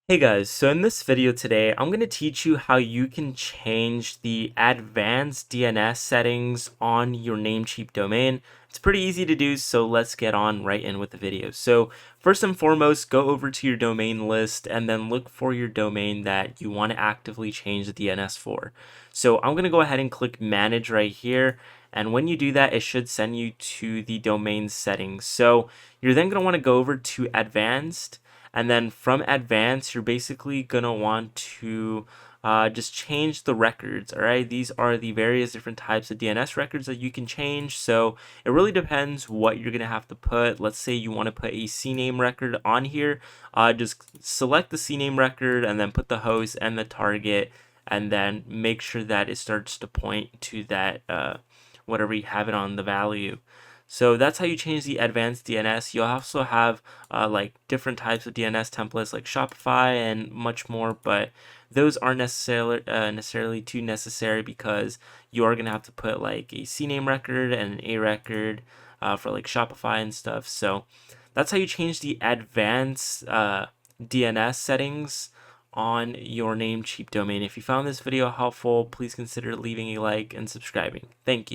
Hey guys, so in this video today, I'm going to teach you how you can change the advanced DNS settings on your Namecheap domain. It's pretty easy to do, so let's get on right in with the video. So first and foremost, go over to your domain list and then look for your domain that you want to actively change the DNS for. So I'm going to go ahead and click manage right here. And when you do that, it should send you to the domain settings. So you're then going to want to go over to advanced. And then from advanced, you're basically gonna want to just change the records. All right, these are the various different types of DNS records that you can change. So it really depends what you're gonna have to put. Let's say you want to put a CNAME record on here. Just select the CNAME record and then put the host and the target, and then make sure that it starts to point to that whatever you have it on the value. So that's how you change the advanced DNS. You'll also have like different types of DNS templates like Shopify and much more, but those aren't necessarily too necessary because you are gonna have to put like a CNAME record and an A record for like Shopify and stuff. So that's how you change the advanced DNS settings on your Namecheap domain. If you found this video helpful, please consider leaving a like and subscribing. Thank you.